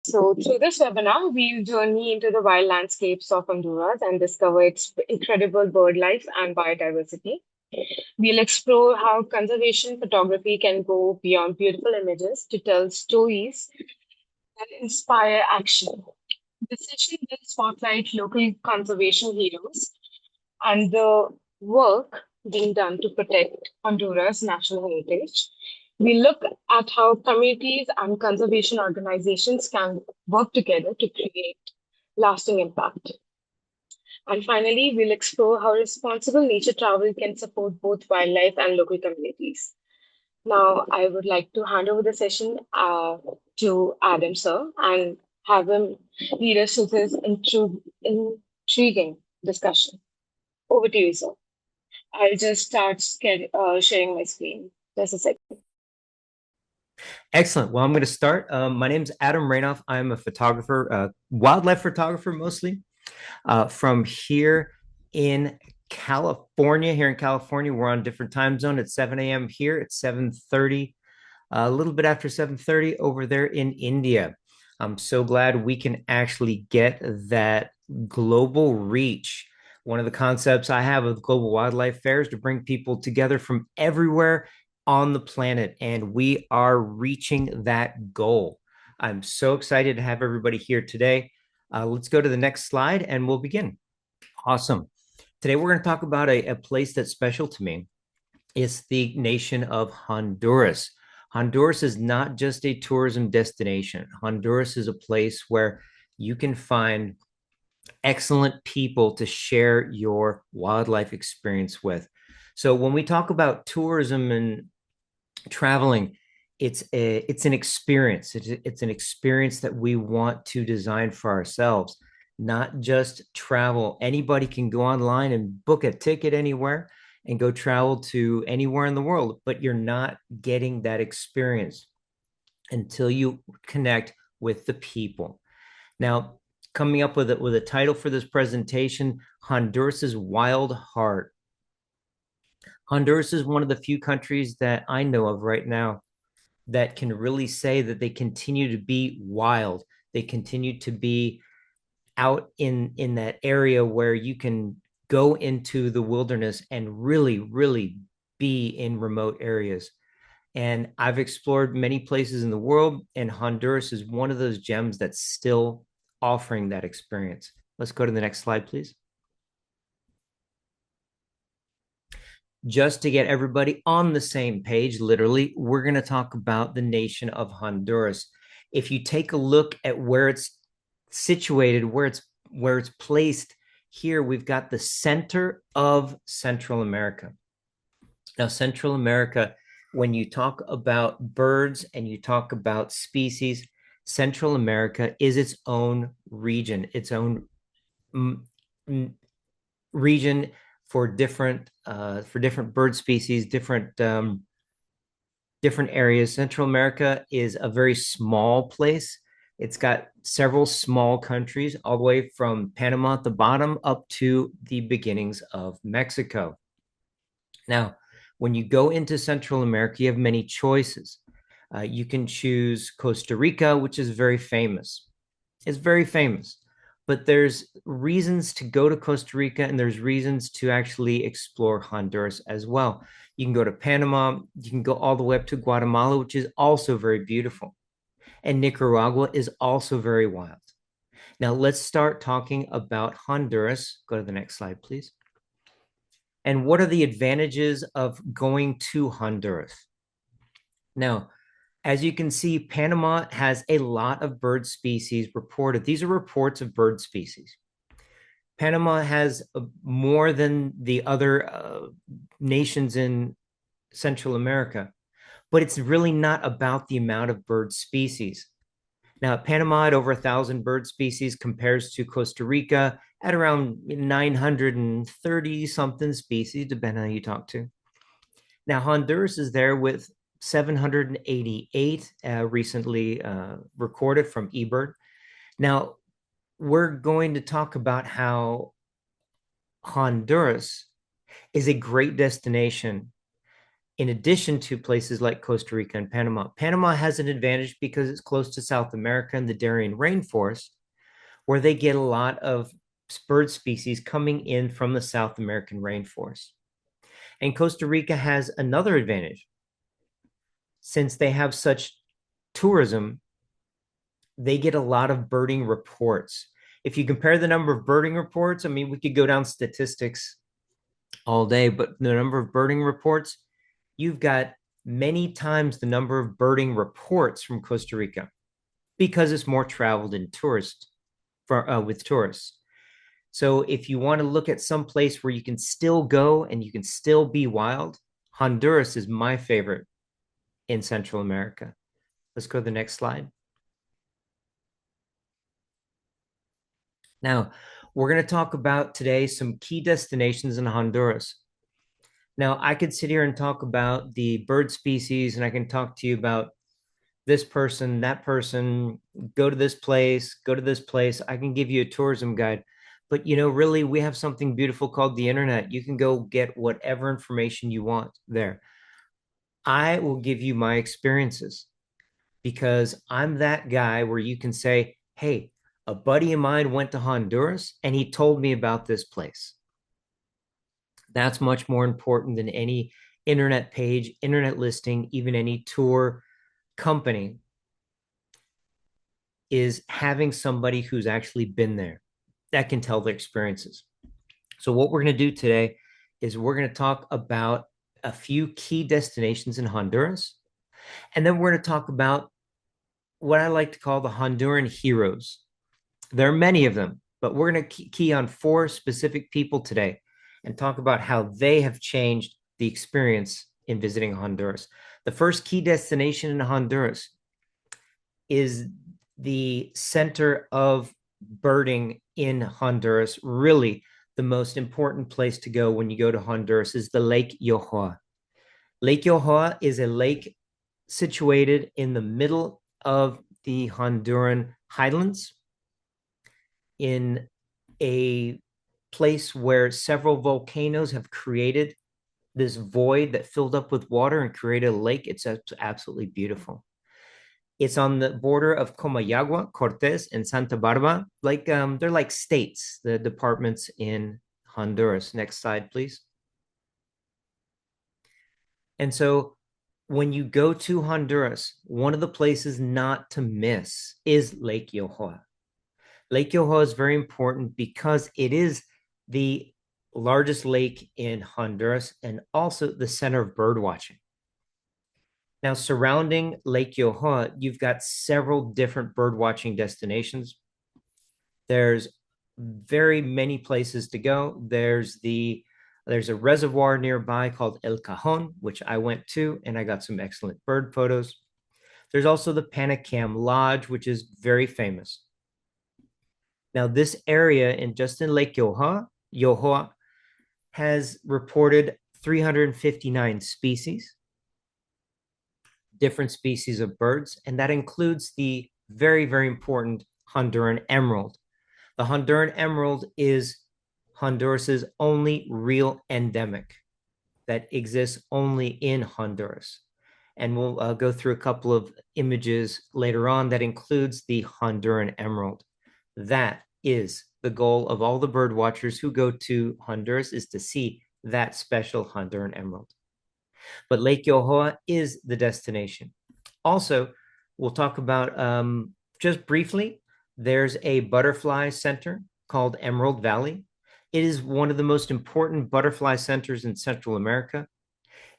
So, through this webinar, we'll journey into the wild landscapes of Honduras and discover its incredible bird life and biodiversity. We'll explore how conservation photography can go beyond beautiful images to tell stories that inspire action. This session will spotlight local conservation heroes and the work being done to protect Honduras' national heritage. We look at how communities and conservation organizations can work together to create lasting impact. And finally, we'll explore how responsible nature travel can support both wildlife and local communities. Now, I would like to hand over the session to Adam, sir, and have him lead us through this intriguing discussion. Over to you, sir. I'll just start sharing my screen. Just a second. Excellent. Well, I'm going to start. My name is Adam Rainoff. I'm a photographer, wildlife photographer mostly, from here in California. Here in California, we're on different time zone. It's 7 a.m. here. It's 7:30, a little bit after 7:30 over there in India. I'm so glad we can actually get that global reach. One of the concepts I have of global wildlife fair is to bring people together from everywhere on the planet, and we are reaching that goal. I'm so excited to have everybody here today. Let's go to the next slide and we'll begin. Awesome. Today, we're going to talk about a place that's special to me. It's the nation of Honduras. Honduras is not just a tourism destination. Honduras is a place where you can find excellent people to share your wildlife experience with. So when we talk about tourism and traveling, it's an experience. It's an experience that we want to design for ourselves, not just travel. Anybody can go online and book a ticket anywhere and go travel to anywhere in the world, but you're not getting that experience until you connect with the people. Now, coming up with a title for this presentation, Honduras's Wild Heart. Honduras is one of the few countries that I know of right now that can really say that they continue to be wild. They continue to be out in that area where you can go into the wilderness and really be in remote areas. And I've explored many places in the world, and Honduras is one of those gems that's still offering that experience. Let's go to the next slide, please. Just to get everybody on the same page, literally, we're going to talk about the nation of Honduras. If you take a look at where it's situated, where it's placed here, we've got the center of Central America. Now, Central America, when you talk about birds and you talk about species, Central America is its own region, its own region for different bird species, different areas. Central America is a very small place. It's got several small countries, all the way from Panama at the bottom up to the beginnings of Mexico. Now, when you go into Central America, you have many choices. You can choose Costa Rica, which is very famous. It's very famous, but there's reasons to go to Costa Rica and there's reasons to actually explore Honduras as well. You can go to Panama, you can go all the way up to Guatemala, which is also very beautiful. And Nicaragua is also very wild. Now, let's start talking about Honduras. Go to the next slide, please. And what are the advantages of going to Honduras? Now, as you can see, Panama has a lot of bird species reported. These are reports of bird species. Panama has more than the other nations in Central America, but it's really not about the amount of bird species. Now, Panama at over 1,000 bird species compares to Costa Rica at around 930 something species, depending on who you talk to. Now, Honduras is there with 788 recently recorded from eBird. Now, we're going to talk about how Honduras is a great destination in addition to places like Costa Rica and Panama. Panama has an advantage because it's close to South America and the Darien rainforest, where they get a lot of bird species coming in from the South American rainforest. And Costa Rica has another advantage. Since they have such tourism, they get a lot of birding reports. If you compare the number of birding reports, I mean, we could go down statistics all day, but the number of birding reports, you've got many times the number of birding reports from Costa Rica because it's more traveled in tourists with tourists. So if you want to look at some place where you can still go and you can still be wild, Honduras is my favorite in Central America. Let's go to the next slide. Now, we're going to talk about today some key destinations in Honduras. Now, I could sit here and talk about the bird species, and I can talk to you about this person, that person, go to this place, go to this place. I can give you a tourism guide. But, really, we have something beautiful called the internet. You can go get whatever information you want there. I will give you my experiences because I'm that guy where you can say, hey, a buddy of mine went to Honduras and he told me about this place. That's much more important than any internet page, internet listing, even any tour company, is having somebody who's actually been there that can tell their experiences. So what we're going to do today is we're going to talk about a few key destinations in Honduras, and then we're going to talk about what I like to call the Honduran heroes. There are many of them, but we're going to key on 4 specific people today and talk about how they have changed the experience in visiting Honduras. The first key destination in Honduras is the center of birding in Honduras. Really, the most important place to go when you go to Honduras is the Lake Yohoa. Lake Yohoa is a lake situated in the middle of the Honduran highlands in a place where several volcanoes have created this void that filled up with water and created a lake. It's absolutely beautiful. It's on the border of Comayagua, Cortez, and Santa Barbara. They're like states, the departments in Honduras. Next slide, please. And so when you go to Honduras, one of the places not to miss is Lake Yohoa. Lake Yohoa is very important because it is the largest lake in Honduras and also the center of bird watching. Now, surrounding Lake Yohoa, you've got several different bird watching destinations. There's very many places to go. There's a reservoir nearby called El Cajon, which I went to, and I got some excellent bird photos. There's also the Panacam Lodge, which is very famous. Now, this area just in Lake Yohoa has reported 359 species, different species of birds, and that includes the very, very important Honduran emerald. The Honduran emerald is Honduras's only real endemic that exists only in Honduras. And we'll go through a couple of images later on that includes the Honduran emerald. That is the goal of all the bird watchers who go to Honduras, is to see that special Honduran emerald. But Lake Yohoa is the destination. Also, we'll talk about just briefly, there's a butterfly center called Emerald Valley. It is one of the most important butterfly centers in Central America.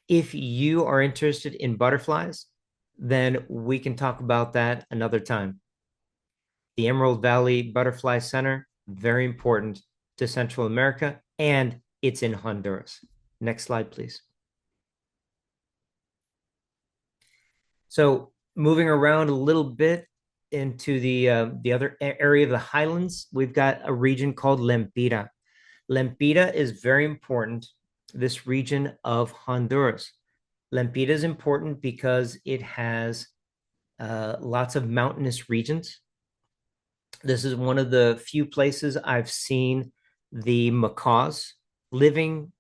If you are interested in butterflies, then we can talk about that another time. The Emerald Valley Butterfly Center, very important to Central America, and it's in Honduras. Next slide, please. So moving around a little bit into the other area of the highlands, we've got a region called Lempira. Lempira is very important, this region of Honduras. Lempira is important because it has lots of mountainous regions. This is one of the few places I've seen the macaws living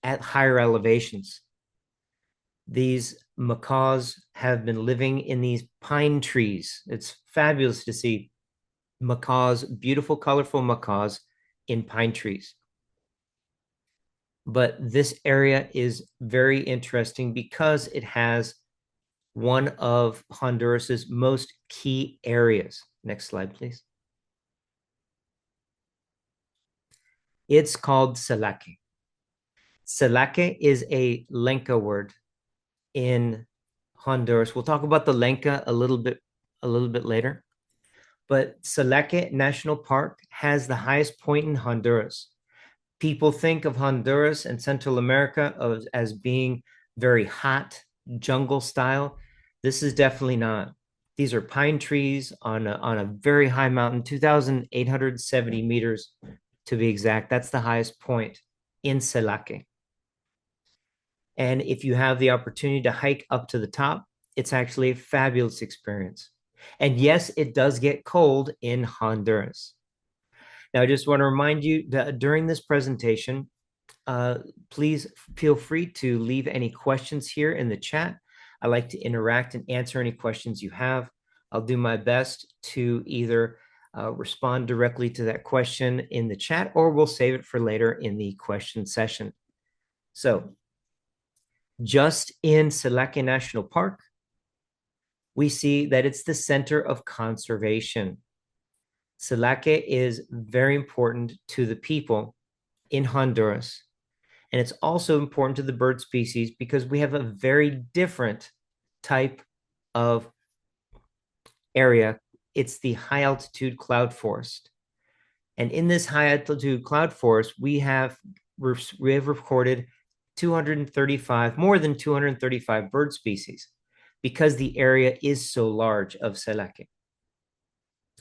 at higher elevations. These macaws have been living in these pine trees. It's fabulous to see macaws, beautiful, colorful macaws in pine trees. But this area is very interesting because it has one of Honduras's most key areas. Next slide, please. It's called Salaque. Salaque is a Lenca word in Honduras. We'll talk about the Lenca a little bit later. But Salaque National Park has the highest point in Honduras. People think of Honduras and Central America as being very hot, jungle style. This is definitely not. These are pine trees on a very high mountain, 2,870 meters to be exact. That's the highest point in Salaque. And if you have the opportunity to hike up to the top, it's actually a fabulous experience. And yes, it does get cold in Honduras. Now, I just want to remind you that during this presentation, please feel free to leave any questions here in the chat. I like to interact and answer any questions you have. I'll do my best to either respond directly to that question in the chat, or we'll save it for later in the question session. So, just in Salaque National Park, we see that it's the center of conservation. Salaque is very important to the people in Honduras. And it's also important to the bird species because we have a very different type of area. It's the high altitude cloud forest. And in this high altitude cloud forest, we have recorded 235, more than 235 bird species because the area is so large of Salaque.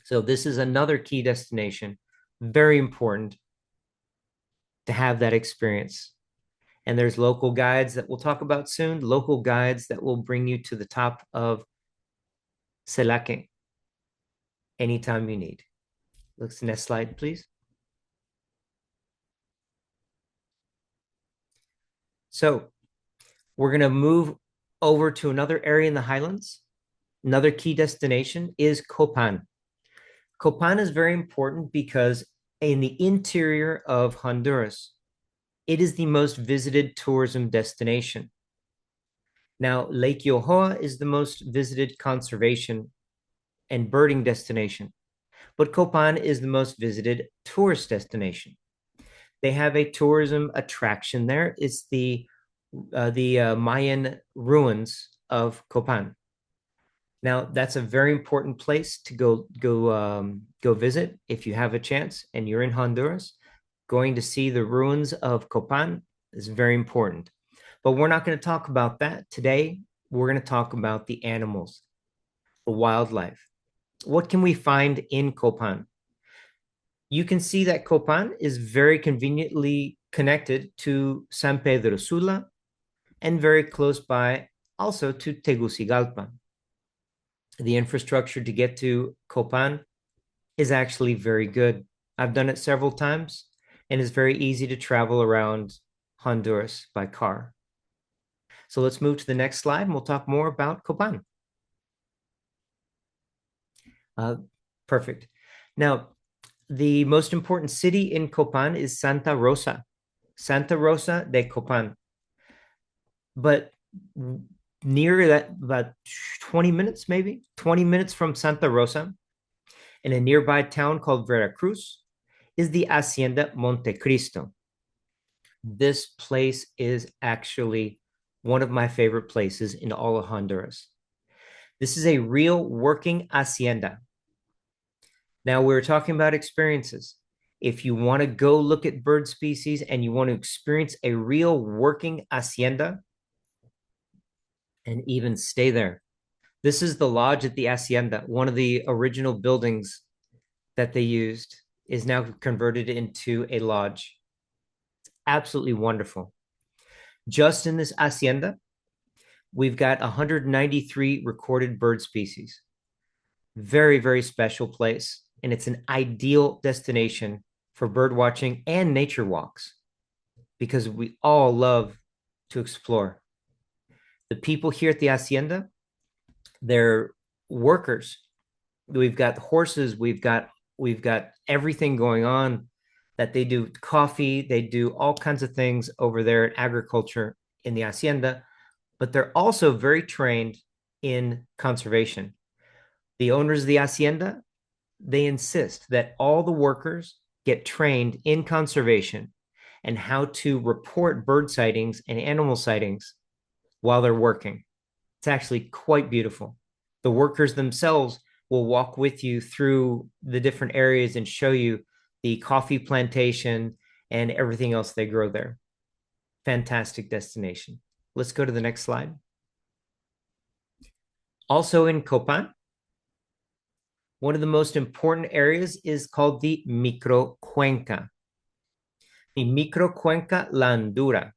So this is another key destination, very important to have that experience. And there's local guides that we'll talk about soon, local guides that will bring you to the top of Salaque anytime you need. Let's next slide, please. So we're going to move over to another area in the highlands. Another key destination is Copan. Copan is very important because in the interior of Honduras, it is the most visited tourism destination. Now, Lake Yohoa is the most visited conservation and birding destination, but Copan is the most visited tourist destination. They have a tourism attraction there. It's the Mayan ruins of Copan. Now, that's a very important place to go visit if you have a chance and you're in Honduras. Going to see the ruins of Copan is very important. But we're not going to talk about that today. We're going to talk about the animals, the wildlife. What can we find in Copan? You can see that Copan is very conveniently connected to San Pedro Sula and very close by also to Tegucigalpa. The infrastructure to get to Copan is actually very good. I've done it several times, and it's very easy to travel around Honduras by car. So let's move to the next slide, and we'll talk more about Copan. Perfect. Now, the most important city in Copan is Santa Rosa de Copan. But near that, about 20 minutes, maybe 20 minutes from Santa Rosa, in a nearby town called Veracruz, is the Hacienda Montecristo. This place is actually one of my favorite places in all of Honduras. This is a real working hacienda. Now, we're talking about experiences. If you want to go look at bird species and you want to experience a real working hacienda and even stay there, this is the lodge at the hacienda. One of the original buildings that they used is now converted into a lodge. It's absolutely wonderful. Just in this hacienda, we've got 193 recorded bird species. Very, very special place. And it's an ideal destination for bird watching and nature walks because we all love to explore. The people here at the hacienda, they're workers. We've got horses, we've got everything going on, that they do coffee, they do all kinds of things over there in agriculture in the hacienda, but they're also very trained in conservation. The owners of the hacienda, they insist that all the workers get trained in conservation and how to report bird sightings and animal sightings while they're working. It's actually quite beautiful. The workers themselves will walk with you through the different areas and show you the coffee plantation and everything else they grow there. Fantastic destination. Let's go to the next slide. Also in Copan, one of the most important areas is called the microcuenca. The microcuenca La Hondura.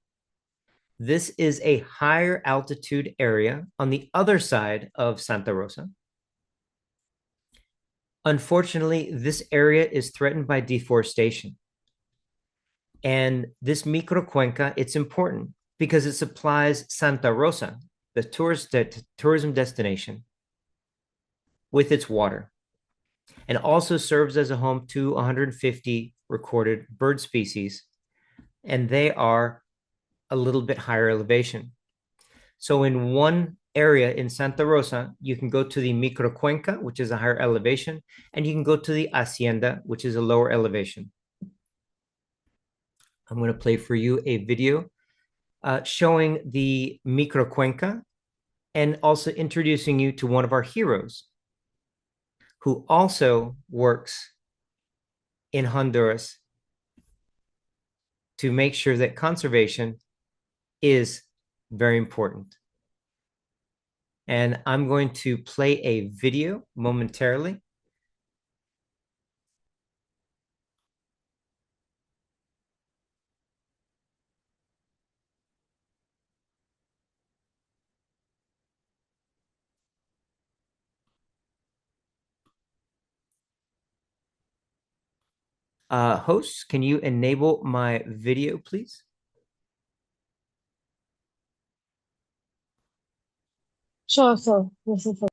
This is a higher altitude area on the other side of Santa Rosa. Unfortunately, this area is threatened by deforestation. And this microcuenca, it's important because it supplies Santa Rosa, the tourism destination, with its water, and also serves as a home to 150 recorded bird species, and they are a little bit higher elevation. So in one area in Santa Rosa, you can go to the microcuenca, which is a higher elevation, and you can go to the hacienda, which is a lower elevation. I'm going to play for you a video showing the microcuenca and also introducing you to one of our heroes who also works in Honduras to make sure that conservation is very important. And I'm going to play a video momentarily. Hosts, can you enable my video, please? Sure, sir. This is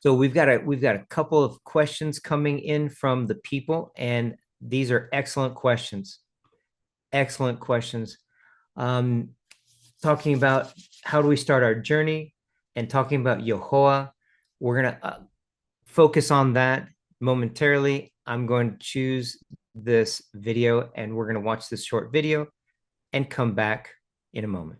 So we've got a couple of questions coming in from the people, and these are excellent questions. Excellent questions. Um, Talking about how do we start our journey and talking about Yohoa. We're going to focus on that momentarily. I'm going to choose this video and we're going to watch this short video and come back in a moment.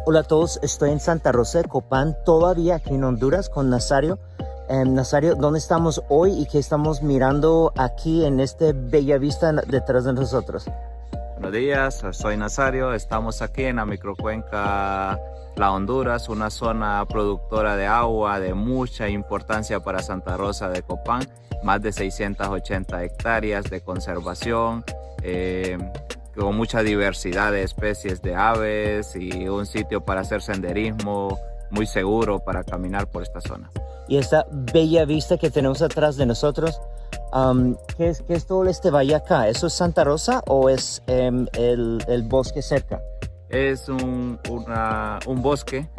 Hola a todos, estoy en Santa Rosa de Copán, todavía aquí en Honduras con Nazario. Nazario, ¿dónde estamos hoy y qué estamos mirando aquí en este bella vista detrás de nosotros? Buenos días, soy Nazario, estamos aquí en la microcuenca La Honduras, una zona productora de agua de mucha importancia para Santa Rosa de Copán, más de 680 hectáreas de conservación, con mucha diversidad de especies de aves y un sitio para hacer senderismo muy seguro para caminar por esta zona. Y esta bella vista que tenemos atrás de nosotros, ¿qué es todo este valle acá? ¿Eso es Santa Rosa o es el bosque cerca? Es un bosque,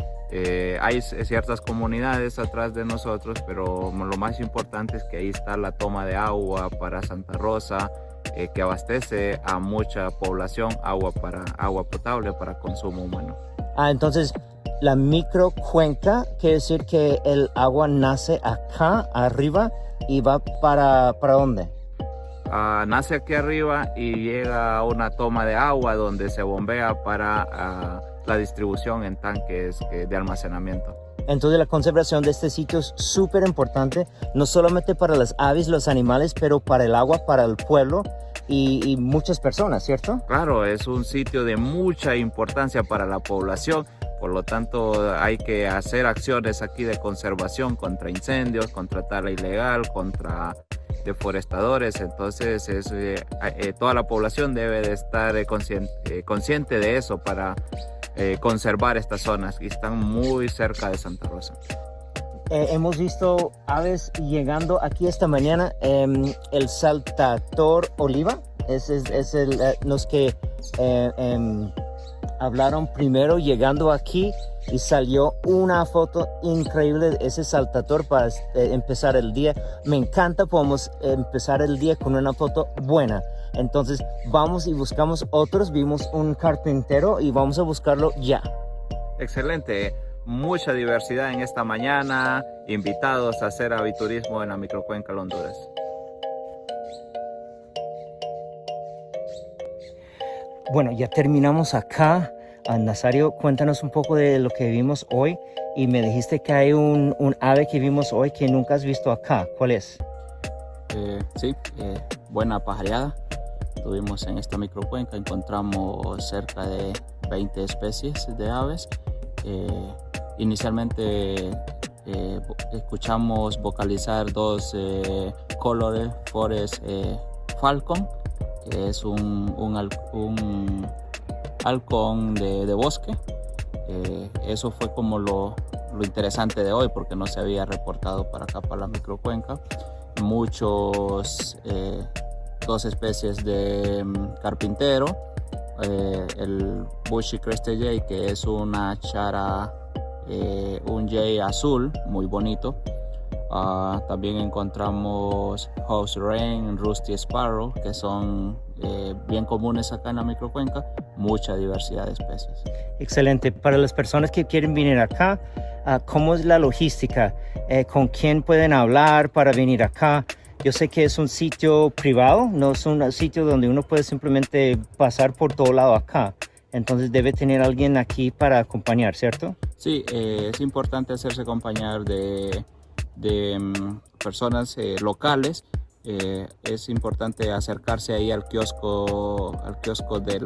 hay ciertas comunidades atrás de nosotros, pero lo más importante es que ahí está la toma de agua para Santa Rosa, que abastece a mucha población agua potable para consumo humano. Entonces la microcuenca quiere decir que el agua nace acá arriba y va para ¿dónde? Nace aquí arriba y llega a una toma de agua donde se bombea para la distribución en tanques de almacenamiento. Entonces la conservación de este sitio es súper importante, no solamente para las aves, los animales, pero para el agua, para el pueblo y muchas personas, ¿cierto? Claro, es un sitio de mucha importancia para la población, por lo tanto hay que hacer acciones aquí de conservación contra incendios, contra tala ilegal, contra deforestadores. Entonces toda la población debe de estar consciente de eso para conservar estas zonas y están muy cerca de Santa Rosa. Hemos visto aves llegando aquí esta mañana. El saltador oliva es los que hablaron primero llegando aquí y salió una foto increíble de ese saltador para empezar el día. Me encanta, podemos empezar el día con una foto buena. Entonces vamos y buscamos otros. Vimos un carpintero y vamos a buscarlo ya. Excelente. Mucha diversidad en esta mañana, invitados a hacer aviturismo en la microcuenca de Honduras. Bueno, ya terminamos acá. Nazario, cuéntanos un poco de lo que vimos hoy y me dijiste que hay un ave que vimos hoy que nunca has visto acá. ¿Cuál es? Sí, buena pajareada. Tuvimos en esta microcuenca, encontramos cerca de 20 especies de aves. Inicialmente escuchamos vocalizar dos colores forest falcon, que es un halcón de bosque. Eso fue como lo interesante de hoy, porque no se había reportado para acá, para la microcuenca. Dos especies de carpintero, el bushy crested jay, que es una chara, un jay azul muy bonito. También encontramos house wren, rusty sparrow, que son bien comunes acá en la microcuenca. Mucha diversidad de especies. Excelente. Para las personas que quieren venir acá, ¿cómo es la logística? ¿Con quién pueden hablar para venir acá? Yo sé que es un sitio privado, no es un sitio donde uno puede simplemente pasar por todo lado acá. Entonces debe tener alguien aquí para acompañar, ¿cierto? Sí, es importante hacerse acompañar de personas locales. Es importante acercarse ahí al kiosco de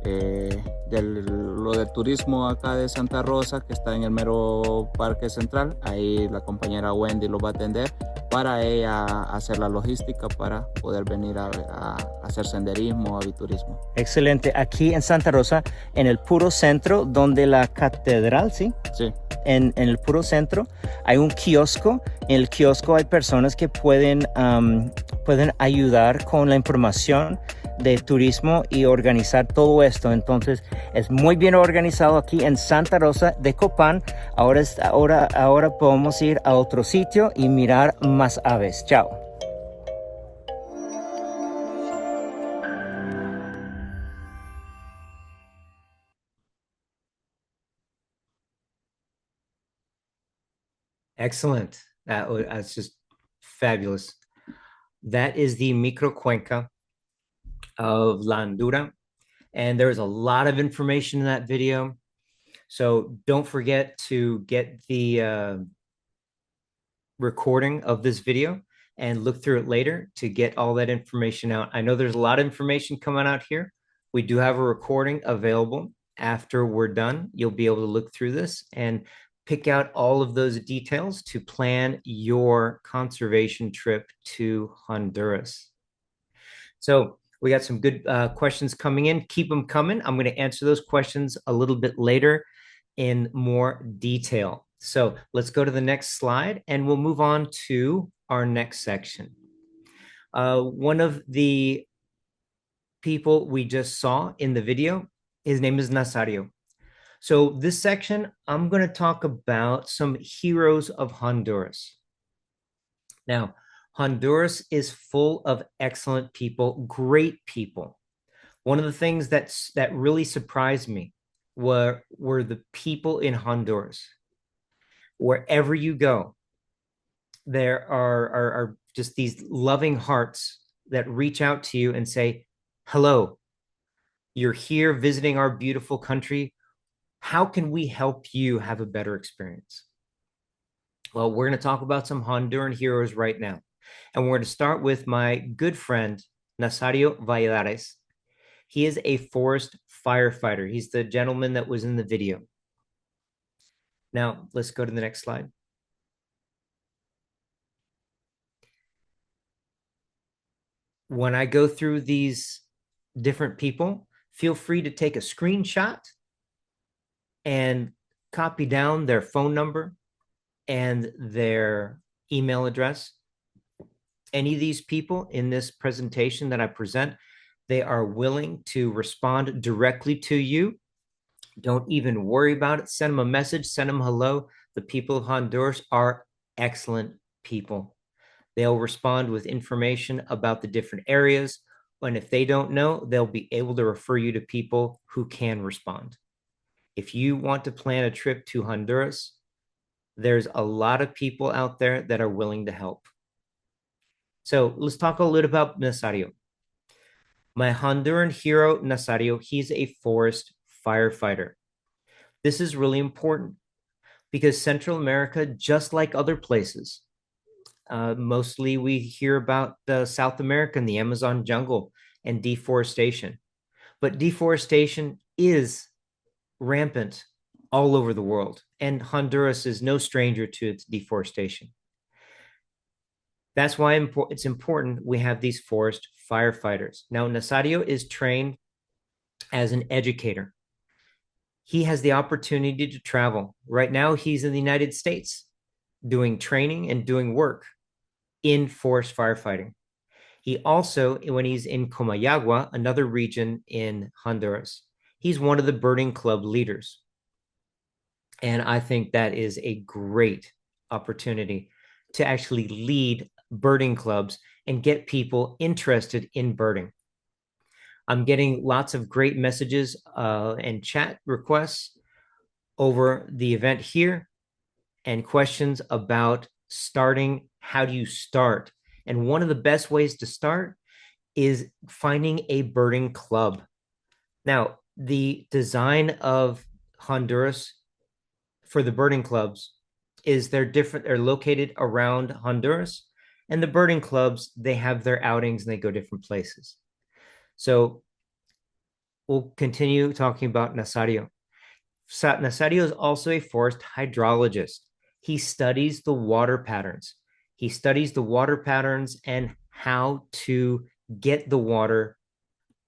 lo del turismo acá de Santa Rosa, que está en el mero parque central. Ahí la compañera Wendy lo va a atender para ella hacer la logística para poder venir a hacer senderismo, aviturismo. Excelente. Aquí en Santa Rosa, en el puro centro, donde la catedral, ¿sí? Sí. En el puro centro hay un kiosco. En el kiosco hay personas que pueden ayudar con la información de turismo y organizar todo esto. Entonces es muy bien organizado aquí en Santa Rosa de Copán. Ahora podemos ir a otro sitio y mirar más aves. Chao. Excellent. That's just fabulous. That is the microcuenca of La Hondura. And there's a lot of information in that video. So don't forget to get the recording of this video and look through it later to get all that information out. I know there's a lot of information coming out here. We do have a recording available after we're done. You'll be able to look through this and pick out all of those details to plan your conservation trip to Honduras. So we got some good questions coming in. Keep them coming. I'm going to answer those questions a little bit later in more detail. So let's go to the next slide and we'll move on to our next section. One of the people we just saw in the video, his name is Nazario. So this section, I'm going to talk about some heroes of Honduras. Now, Honduras is full of excellent people, great people. One of the things that really surprised me were the people in Honduras. Wherever you go, there are just these loving hearts that reach out to you and say, hello, you're here visiting our beautiful country. How can we help you have a better experience? Well, we're going to talk about some Honduran heroes right now. And we're going to start with my good friend, Nazario Valladares. He is a forest firefighter. He's the gentleman that was in the video. Now, let's go to the next slide. When I go through these different people, feel free to take a screenshot and copy down their phone number and their email address. Any of these people in this presentation that I present, they are willing to respond directly to you. Don't even worry about it. Send them a message, send them hello. The people of Honduras are excellent people. They'll respond with information about the different areas. And if they don't know, they'll be able to refer you to people who can respond. If you want to plan a trip to Honduras, there's a lot of people out there that are willing to help. So let's talk a little about Nazario. My Honduran hero, Nazario, he's a forest firefighter. This is really important because Central America, just like other places, mostly we hear about South America and the Amazon jungle and deforestation. But deforestation is rampant all over the world, and Honduras is no stranger to its deforestation. That's why it's important we have these forest firefighters. Now, Nazario is trained as an educator. He has the opportunity to travel. Right now, he's in the United States doing training and doing work in forest firefighting. He also, when he's in Comayagua, another region in Honduras, he's one of the birding club leaders. And I think that is a great opportunity to actually lead birding clubs and get people interested in birding. I'm getting lots of great messages and chat requests over the event here and questions about starting. How do you start? And one of the best ways to start is finding a birding club. Now, the design of Honduras for the birding clubs is they're different. They're located around Honduras, and the birding clubs, they have their outings and they go different places. So we'll continue talking about Nazario. Nazario is also a forest hydrologist. He studies the water patterns. He studies the water patterns and how to get the water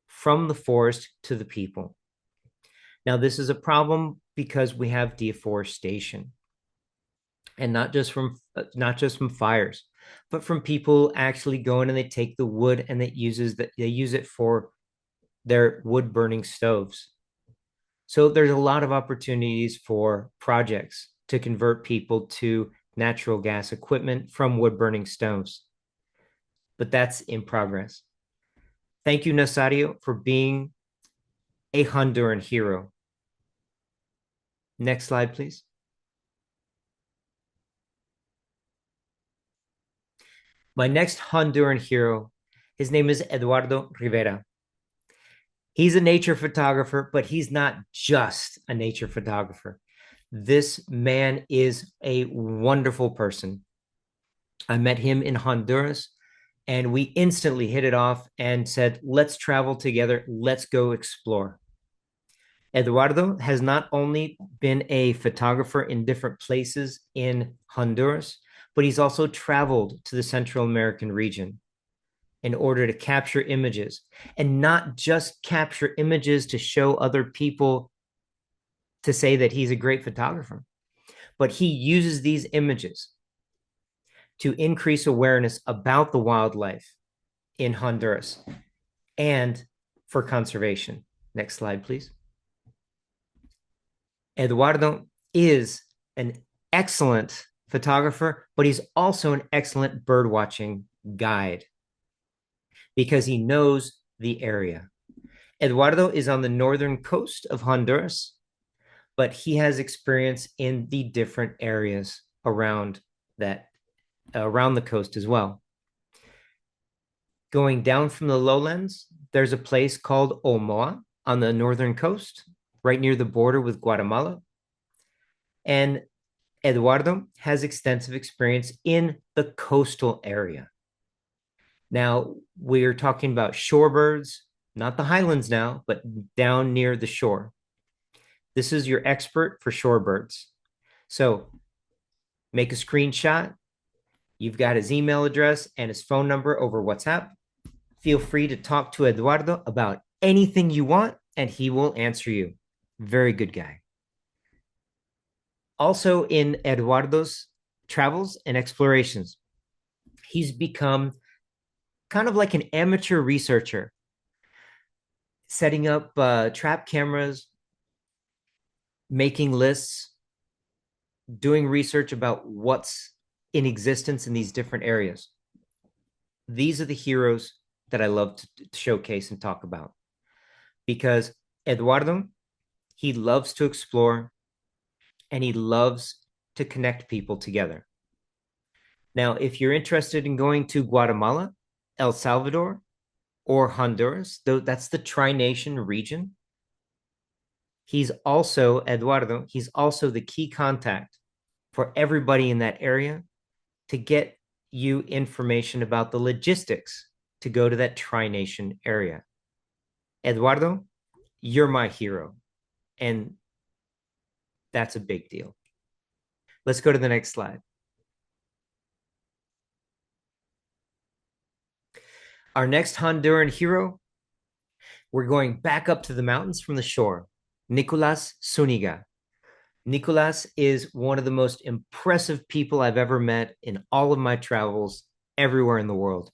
from the forest to the people. Now, this is a problem because we have deforestation, and not just from fires, but from people actually going and they take the wood and they use it for their wood burning stoves. So there's a lot of opportunities for projects to convert people to natural gas equipment from wood burning stoves. But that's in progress. Thank you, Nazario, for being a Honduran hero. Next slide, please. My next Honduran hero, his name is Eduardo Rivera. He's a nature photographer, but he's not just a nature photographer. This man is a wonderful person. I met him in Honduras, and we instantly hit it off and said, let's travel together. Let's go explore. Eduardo has not only been a photographer in different places in Honduras, but he's also traveled to the Central American region in order to capture images, and not just capture images to show other people to say that he's a great photographer, but he uses these images to increase awareness about the wildlife in Honduras and for conservation. Next slide, please. Eduardo is an excellent photographer, but he's also an excellent bird watching guide because he knows the area. Eduardo is on the northern coast of Honduras, but he has experience in the different areas around the coast as well. Going down from the lowlands, there's a place called Omoa on the northern coast, right near the border with Guatemala. And Eduardo has extensive experience in the coastal area. Now, we're talking about shorebirds, not the highlands now, but down near the shore. This is your expert for shorebirds. So make a screenshot. You've got his email address and his phone number over WhatsApp. Feel free to talk to Eduardo about anything you want, and he will answer you. Very good guy. Also in Eduardo's travels and explorations, he's become kind of like an amateur researcher, setting up trap cameras, making lists, doing research about what's in existence in these different areas. These are the heroes that I love to showcase and talk about, because Eduardo, he loves to explore and he loves to connect people together. Now, if you're interested in going to Guatemala, El Salvador, or Honduras, though that's the tri-nation region, he's also, Eduardo, he's also the key contact for everybody in that area to get you information about the logistics to go to that tri-nation area. Eduardo, you're my hero. And that's a big deal. Let's go to the next slide. Our next Honduran hero, we're going back up to the mountains from the shore. Nicolas Zuniga. Nicolas is one of the most impressive people I've ever met in all of my travels everywhere in the world.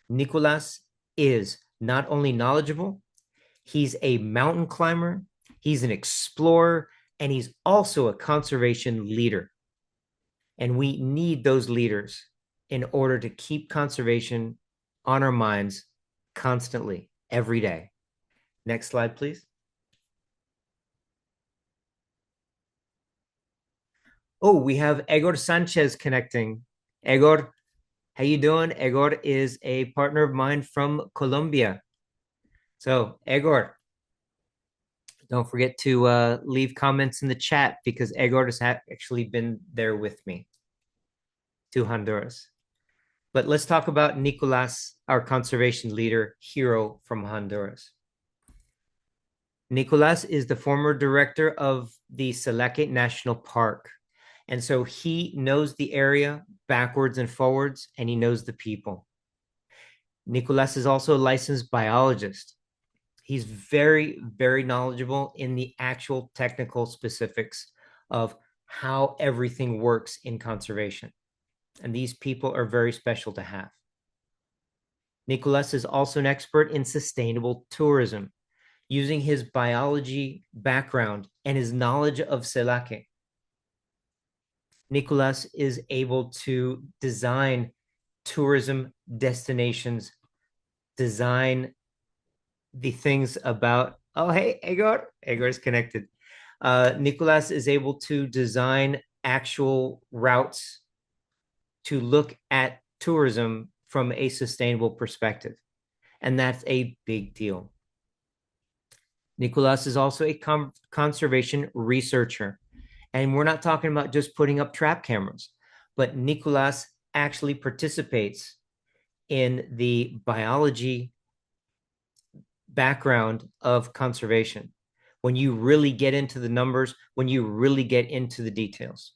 Nicolas is not only knowledgeable, he's a mountain climber, he's an explorer, and he's also a conservation leader. And we need those leaders in order to keep conservation on our minds constantly, every day. Next slide, please. Oh, we have Egor Sanchez connecting. Egor, how you doing? Egor is a partner of mine from Colombia. So, Egor, don't forget to leave comments in the chat, because Egor has actually been there with me to Honduras. But let's talk about Nicolas, our conservation leader, hero from Honduras. Nicolas is the former director of the Selake National Park. And so he knows the area backwards and forwards, and he knows the people. Nicolas is also a licensed biologist. He's very, very knowledgeable in the actual technical specifics of how everything works in conservation. And these people are very special to have. Nicolas is also an expert in sustainable tourism, using his biology background and his knowledge of Selake. Nicolas is able to design tourism destinations, design the things about, oh, hey, Egor is connected. Nicolas is able to design actual routes to look at tourism from a sustainable perspective. And that's a big deal. Nicolas is also a conservation researcher. And we're not talking about just putting up trap cameras, but Nicolas actually participates in the biology background of conservation. When you really get into the numbers, when you really get into the details.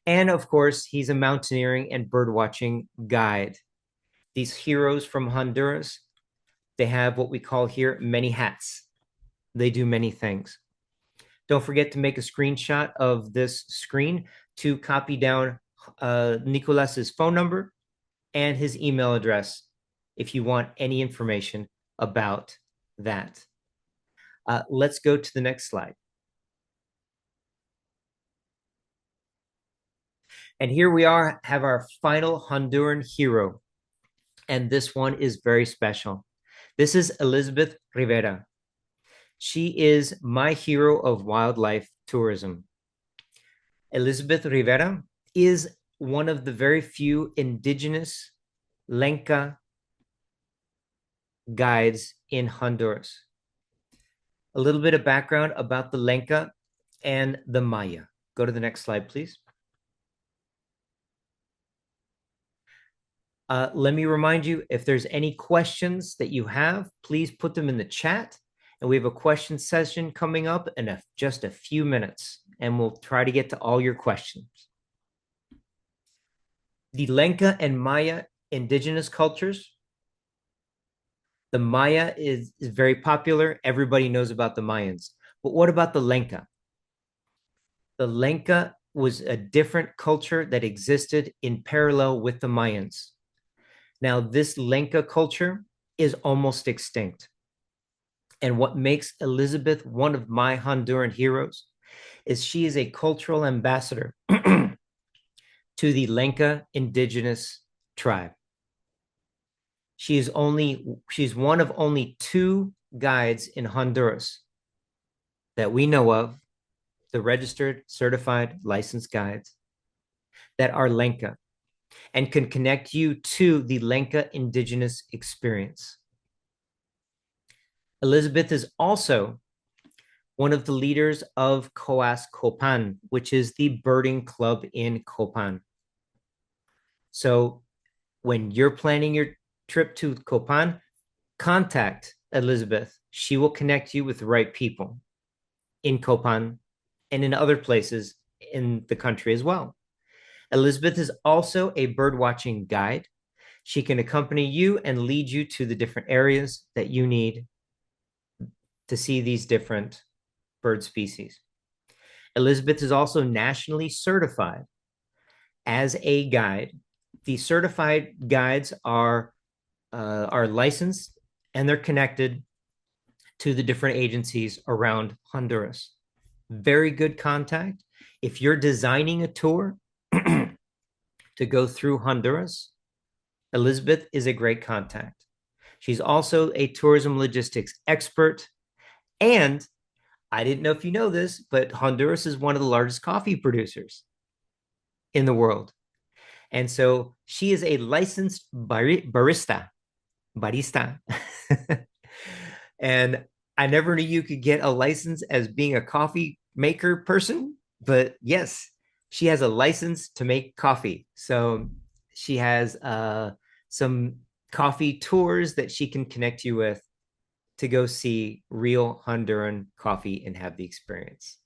And of course, he's a mountaineering and birdwatching guide. These heroes from Honduras, they have what we call here many hats. They do many things. Don't forget to make a screenshot of this screen to copy down Nicolas's phone number and his email address if you want any information about that. Let's go to the next slide. And here we have our final Honduran hero. And this one is very special. This is Elizabeth Rivera. She is my hero of wildlife tourism. Elizabeth Rivera is one of the very few indigenous Lenca guides in Honduras. A little bit of background about the Lenca and the Maya. Go to the next slide, please. Let me remind you, if there's any questions that you have, please put them in the chat. And we have a question session coming up in just a few minutes, and we'll try to get to all your questions. The Lenca and Maya indigenous cultures. The Maya is very popular. Everybody knows about the Mayans. But what about the Lenca? The Lenca was a different culture that existed in parallel with the Mayans. Now, this Lenca culture is almost extinct. And what makes Elizabeth one of my Honduran heroes is she is a cultural ambassador to the Lenca indigenous tribe. She's one of only 2 guides in Honduras that we know of, the registered, certified, licensed guides that are Lenca and can connect you to the Lenca indigenous experience. Elizabeth is also one of the leaders of COAS Copan, which is the birding club in Copan. So when you're planning your trip to Copan, contact Elizabeth. She will connect you with the right people in Copan and in other places in the country as well. Elizabeth is also a bird watching guide. She can accompany you and lead you to the different areas that you need to see these different bird species. Elizabeth is also nationally certified as a guide. The certified guides are licensed and they're connected to the different agencies around Honduras. Very good contact. If you're designing a tour to go through Honduras, Elizabeth is a great contact. She's also a tourism logistics expert. And I didn't know if you know this, but Honduras is one of the largest coffee producers in the world. And so she is a licensed barista. And I never knew you could get a license as being a coffee maker person, but yes, she has a license to make coffee. So she has some coffee tours that she can connect you with to go see real Honduran coffee and have the experience.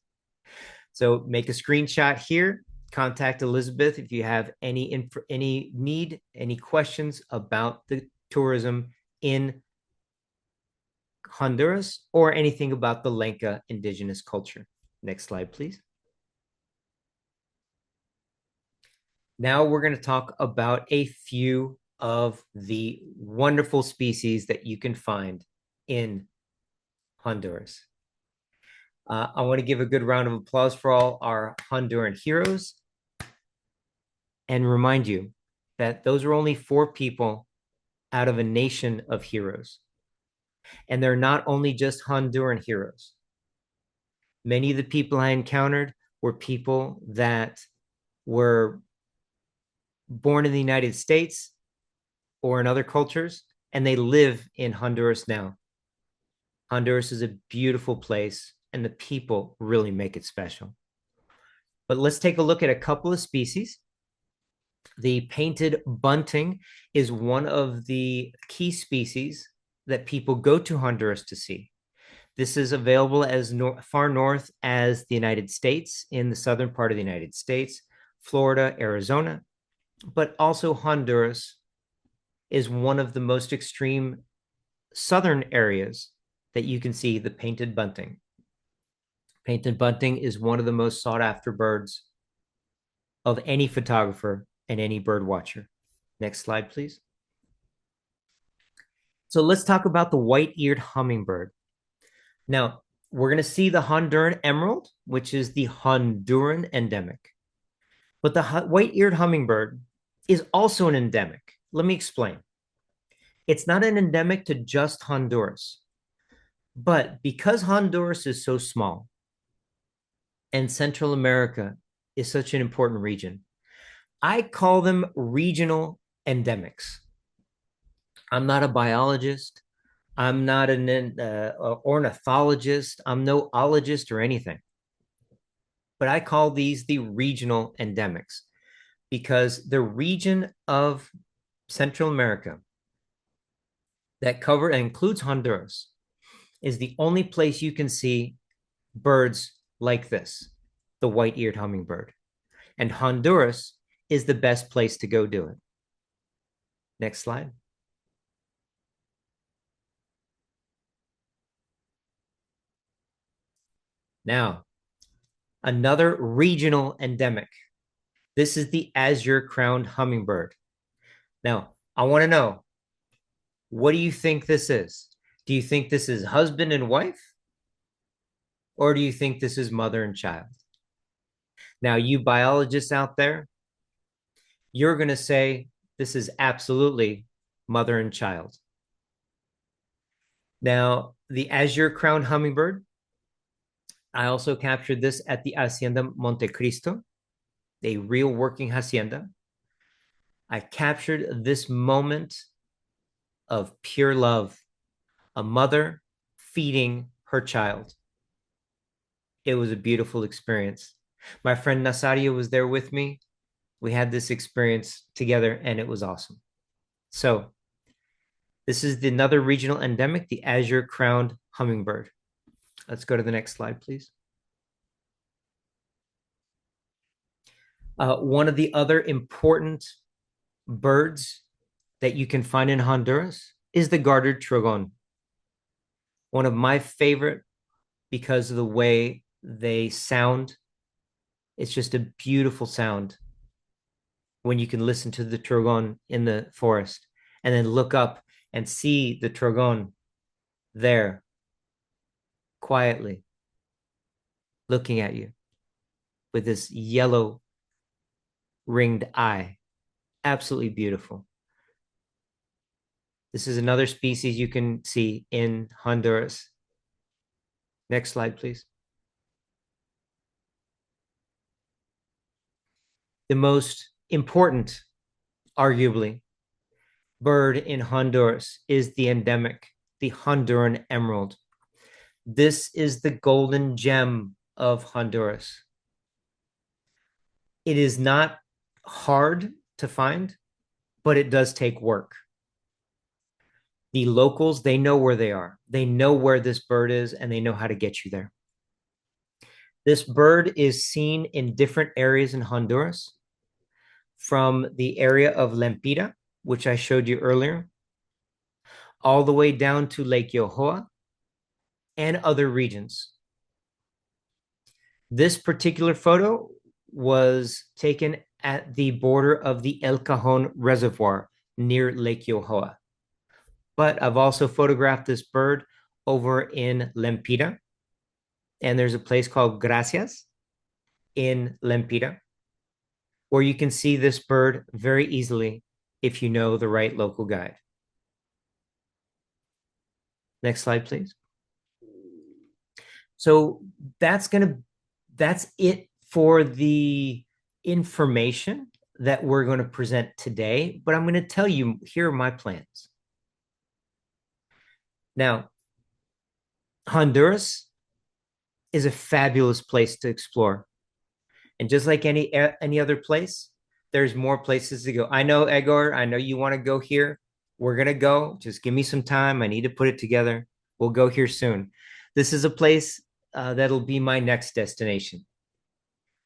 So make a screenshot here. Contact Elizabeth if you have any need, any questions about the tourism in Honduras or anything about the Lenca indigenous culture. Next slide, please. Now we're going to talk about a few of the wonderful species that you can find in Honduras. I want to give a good round of applause for all our Honduran heroes and remind you that those are only 4 people out of a nation of heroes. And they're not only just Honduran heroes. Many of the people I encountered were people that were born in the United States or in other cultures, and they live in Honduras now. Honduras is a beautiful place, and the people really make it special. But let's take a look at a couple of species. The painted bunting is one of the key species that people go to Honduras to see. This is available as far north as the United States, in the southern part of the United States, Florida, Arizona, but also Honduras is one of the most extreme southern areas that you can see the painted bunting. Painted bunting is one of the most sought after birds of any photographer and any bird watcher. Next slide, please. So let's talk about the white-eared hummingbird. Now, we're going to see the Honduran emerald, which is the Honduran endemic. But the white-eared hummingbird is also an endemic. Let me explain. It's not an endemic to just Honduras. But because Honduras is so small and Central America is such an important region, I call them regional endemics. I'm not a biologist. I'm not an ornithologist. I'm no ologist or anything. But I call these the regional endemics because the region of Central America that cover and includes Honduras is the only place you can see birds like this, the white-eared hummingbird. And Honduras is the best place to go do it. Next slide. Now, Another regional endemic. This is the azure-crowned hummingbird. Now, I want to know, what do you think this is? Do you think this is husband and wife? Or do you think this is mother and child? Now, you biologists out there, you're going to say this is absolutely mother and child. Now, the azure-crowned hummingbird, I also captured this at the Hacienda Montecristo, a real working hacienda. I captured this moment of pure love, a mother feeding her child. It was a beautiful experience. My friend Nasario was there with me. We had this experience together and it was awesome. So this is another regional endemic, the azure-crowned hummingbird. Let's go to the next slide, please. One of the other important birds that you can find in Honduras is the gartered trogon. One of my favorite because of the way they sound. It's just a beautiful sound when you can listen to the trogon in the forest and then look up and see the trogon there quietly looking at you with this yellow ringed eye. Absolutely beautiful. This is another species you can see in Honduras. Next slide, please. The most important, arguably, bird in Honduras is the endemic, the Honduran emerald. This is the golden gem of Honduras. It is not hard to find, but it does take work. The locals, they know where they are. They know where this bird is, and they know how to get you there. This bird is seen in different areas in Honduras, from the area of Lempira, which I showed you earlier, all the way down to Lake Yohoa and other regions. This particular photo was taken at the border of the El Cajon Reservoir near Lake Yohoa. But I've also photographed this bird over in Lempira, and there's a place called Gracias in Lempira, where you can see this bird very easily if you know the right local guide. Next slide, please. So that's it for the information that we're going to present today, but I'm going to tell you, here are my plans. Now, Honduras is a fabulous place to explore. And just like any other place, there's more places to go. I know, Egor, I know you want to go here. We're going to go. Just give me some time. I need to put it together. We'll go here soon. This is a place that'll be my next destination.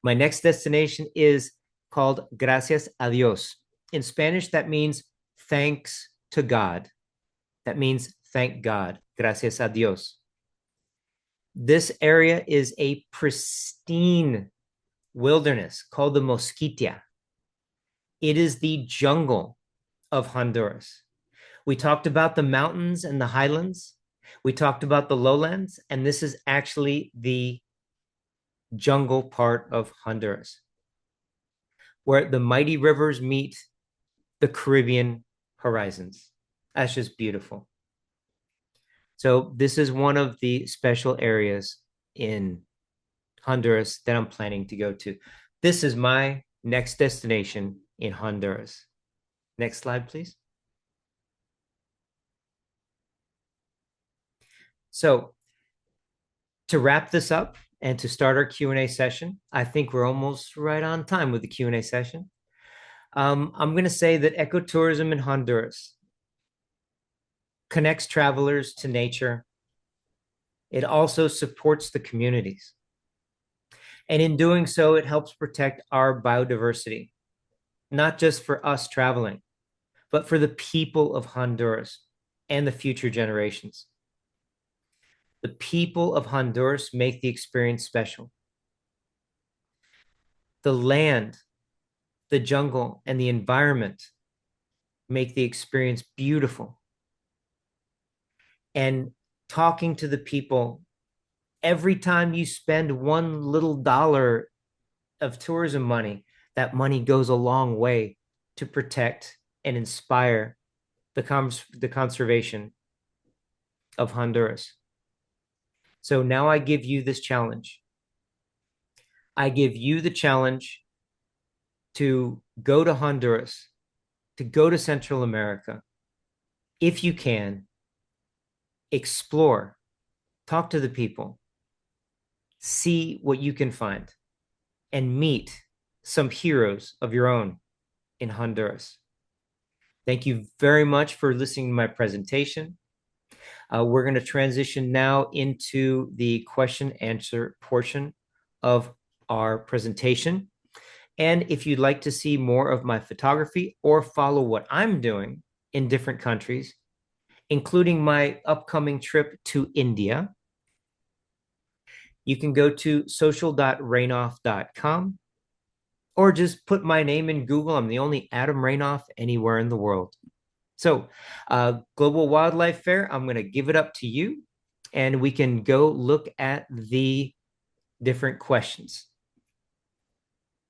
My next destination is called Gracias a Dios. In Spanish, that means thanks to God. That means thank God. Gracias a Dios. This area is a pristine wilderness called the Mosquitia. It is the jungle of Honduras. We talked about the mountains and the highlands. We talked about the lowlands, and this is actually the jungle part of Honduras, where the mighty rivers meet the Caribbean horizons. That's just beautiful. So this is one of the special areas in Honduras that I'm planning to go to. This is my next destination in Honduras. Next slide, please. So to wrap this up and to start our Q&A session, I think we're almost right on time with the Q&A session. I'm going to say that ecotourism in Honduras connects travelers to nature. It also supports the communities. And in doing so, it helps protect our biodiversity, not just for us traveling, but for the people of Honduras and the future generations. The people of Honduras make the experience special. The land, the jungle, and the environment make the experience beautiful. And talking to the people, every time you spend one little dollar of tourism money, that money goes a long way to protect and inspire the conservation of Honduras. So now I give you this challenge. I give you the challenge to go to Honduras, to go to Central America, if you can, explore, talk to the people, see what you can find, and meet some heroes of your own in Honduras. Thank you very much for listening to my presentation. We're going to transition now into the question answer portion of our presentation. And if you'd like to see more of my photography or follow what I'm doing in different countries, including my upcoming trip to India, you can go to social.rainoff.com or just put my name in Google. I'm the only Adam Rainoff anywhere in the world. So, Global Wildlife Fair, I'm going to give it up to you, and we can go look at the different questions.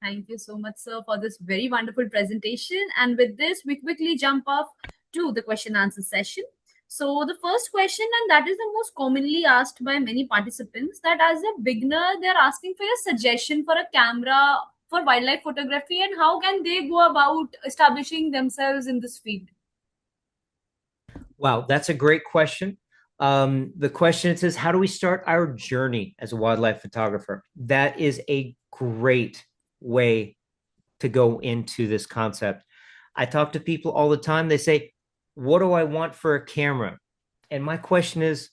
Thank you so much, sir, for this very wonderful presentation. And with this, we quickly jump off to the question answer session. So the first question, and that is the most commonly asked by many participants, that as a beginner, they're asking for your suggestion for a camera for wildlife photography, and how can they go about establishing themselves in this field? Wow, that's a great question. The question, it says, how do we start our journey as a wildlife photographer? That is a great way to go into this concept. I talk to people all the time. They say, what do I want for a camera? And my question is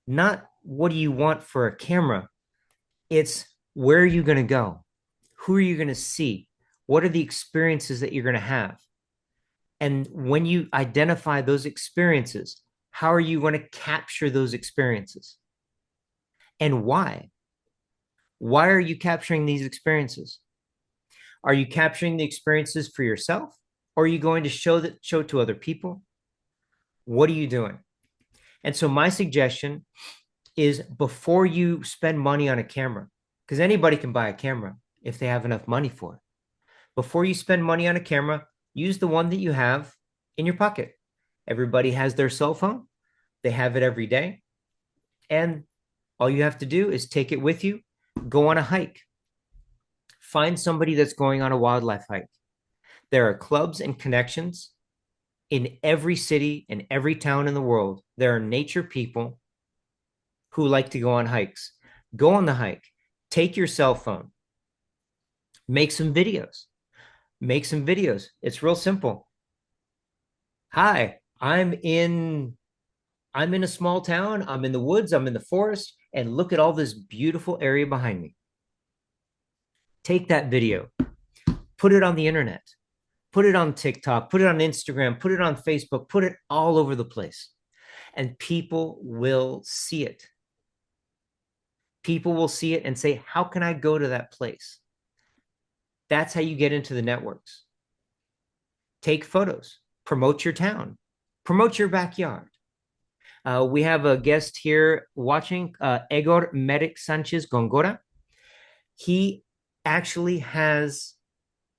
not what do you want for a camera? It's where are you going to go? Who are you going to see? What are the experiences that you're going to have? And when you identify those experiences, how are you going to capture those experiences? And why? Why are you capturing these experiences? Are you capturing the experiences for yourself? Or are you going to show to other people? What are you doing? And so my suggestion is, before you spend money on a camera, because anybody can buy a camera if they have enough money for it. Before you spend money on a camera, use the one that you have in your pocket. Everybody has their cell phone. They have it every day. And all you have to do is take it with you, go on a hike. Find somebody that's going on a wildlife hike. There are clubs and connections in every city and every town in the world. There are nature people who like to go on hikes. Go on the hike. Take your cell phone. Make some videos. Make some videos. It's real simple. Hi, I'm in a small town. I'm in the woods. I'm in the forest. And look at all this beautiful area behind me. Take that video. Put it on the internet. Put it on TikTok. Put it on Instagram. Put it on Facebook. Put it all over the place. And people will see it. People will see it and say, how can I go to that place? That's how you get into the networks. Take photos. Promote your town. Promote your backyard. We have a guest here watching, Egor Medic Sanchez Gongora. He actually has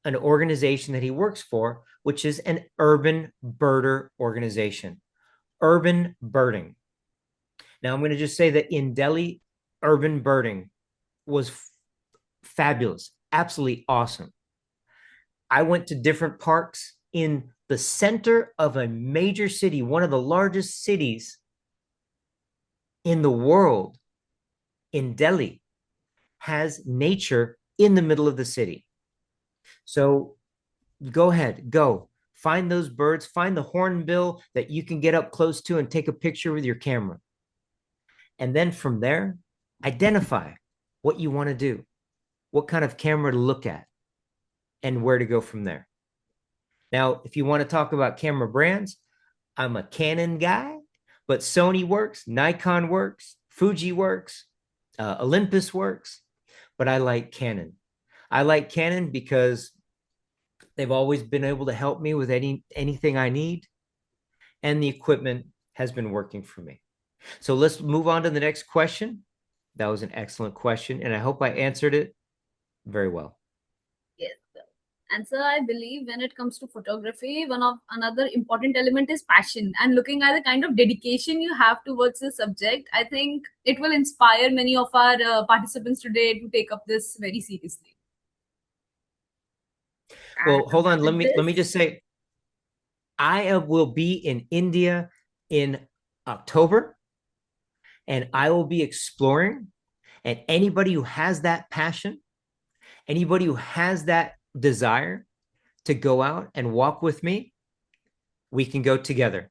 an organization that he works for, which is an urban birder organization, urban birding. Now, I'm going to just say that in Delhi, urban birding was fabulous, absolutely awesome. I went to different parks in the center of a major city, one of the largest cities in the world, in Delhi, has nature in the middle of the city. So go ahead, go find those birds, find the hornbill that you can get up close to and take a picture with your camera. And then from there, identify what you want to do, what kind of camera to look at, and where to go from there. Now, if you want to talk about camera brands, I'm a Canon guy, but Sony works, Nikon works, Fuji works, Olympus works, but I like Canon. I like Canon because they've always been able to help me with anything I need, and the equipment has been working for me. So let's move on to the next question. That was an excellent question, and I hope I answered it very well. Yes, sir. And sir, I believe when it comes to photography, one of another important element is passion. And looking at the kind of dedication you have towards the subject, I think it will inspire many of our participants today to take up this very seriously. Well, hold on. With Let me this, just say, I will be in India in October, and I will be exploring. And anybody who has that passion, anybody who has that desire to go out and walk with me, we can go together.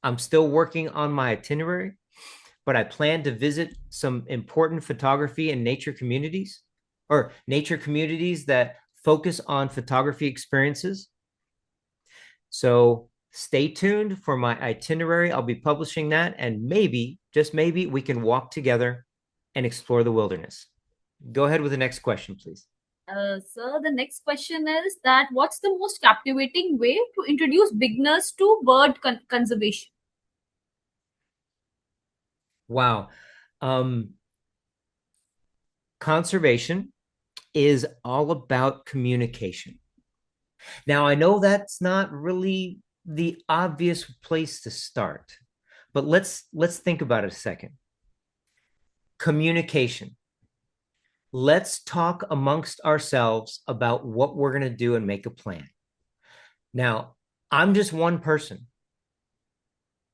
I'm still working on my itinerary, but I plan to visit some important photography and nature communities, or nature communities that focus on photography experiences. So stay tuned for my itinerary. I'll be publishing that, and maybe, just maybe, we can walk together and explore the wilderness. Go ahead with the next question, please. sir, the next question is that what's the most captivating way to introduce beginners to bird conservation? Wow. Conservation is all about communication. Now, I know that's not really the obvious place to start, but let's think about it a second. Communication. Let's talk amongst ourselves about what we're going to do and make a plan. Now, I'm just one person.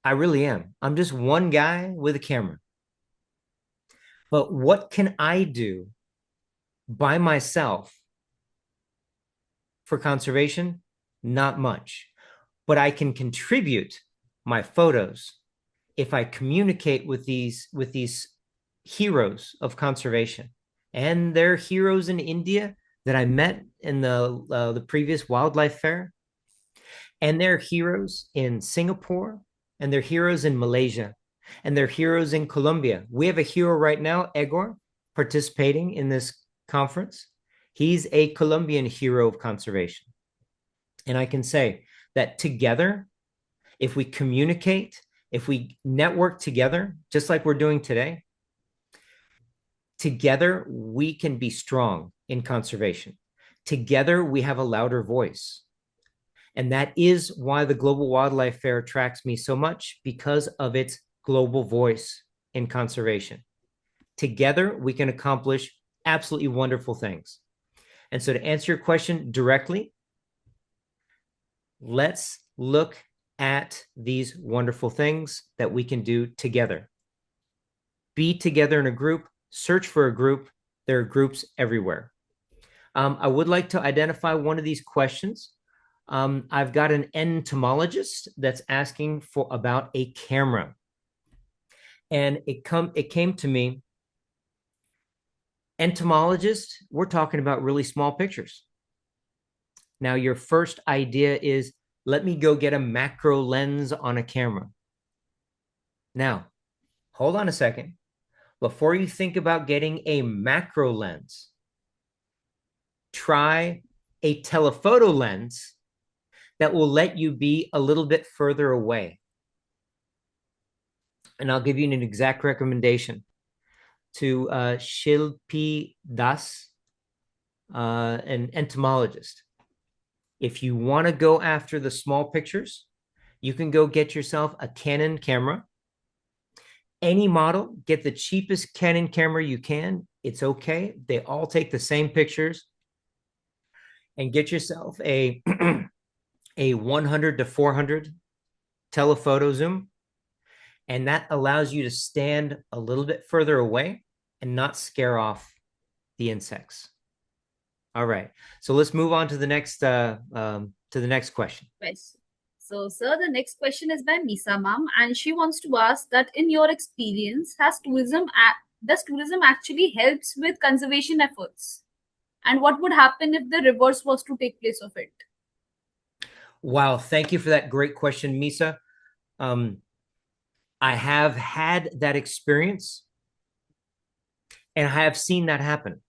I really am. I'm just one guy with a camera. But what can I do by myself for conservation? Not much. But I can contribute my photos if I communicate with these heroes of conservation. And they're heroes in India that I met in the previous wildlife fair. And they're heroes in Singapore, and they're heroes in Malaysia, and they're heroes in Colombia. We have a hero right now, Egor, participating in this conference. He's a Colombian hero of conservation. And I can say that together, if we communicate, if we network together, just like we're doing today, together we can be strong in conservation. Together we have a louder voice. And that is why the Global Wildlife Fair attracts me so much, because of its global voice in conservation. Together we can accomplish absolutely wonderful things. And so, to answer your question directly, let's look at these wonderful things that we can do together. Be together in a group, search for a group. There are groups everywhere. I would like to identify one of these questions. I've got an entomologist that's asking about a camera. And it came to me, entomologist, we're talking about really small pictures. Now, your first idea is, let me go get a macro lens on a camera. Now, hold on a second. Before you think about getting a macro lens, try a telephoto lens that will let you be a little bit further away. And I'll give you an exact recommendation to Shilpi Das, an entomologist. If you want to go after the small pictures, you can go get yourself a Canon camera. Any model, get the cheapest Canon camera you can. It's okay. They all take the same pictures. And get yourself a, a 100 to 400 telephoto zoom. And that allows you to stand a little bit further away and not scare off the insects. All right. So let's move on to the next question. Yes. So, sir, the next question is by Misa Ma'am, and she wants to ask that in your experience, does tourism actually helps with conservation efforts? And what would happen if the reverse was to take place of it? Wow, thank you for that great question, Misa. I have had that experience, and I have seen that happen.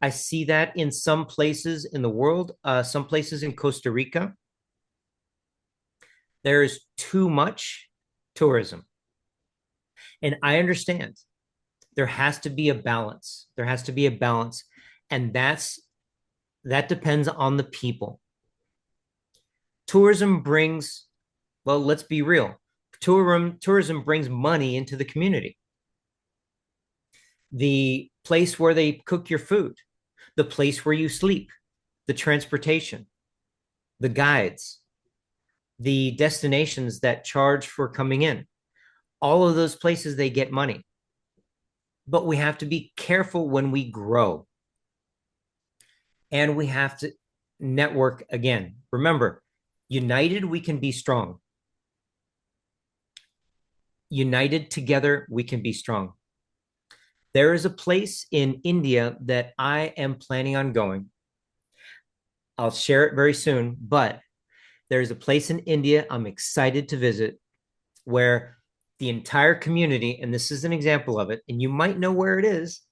I see that in some places in the world, some places in Costa Rica. There is too much tourism. And I understand there has to be a balance. There has to be a balance. And that depends on the people. Tourism brings, well, let's be real. Tourism brings money into the community. The place where they cook your food, the place where you sleep, the transportation, the guides, the destinations that charge for coming in. All of those places, they get money. But we have to be careful when we grow. And we have to network again. Remember, united, we can be strong. United together, we can be strong. There is a place in India that I am planning on going. I'll share it very soon, but there's a place in India I'm excited to visit where the entire community, and this is an example of it, and you might know where it is,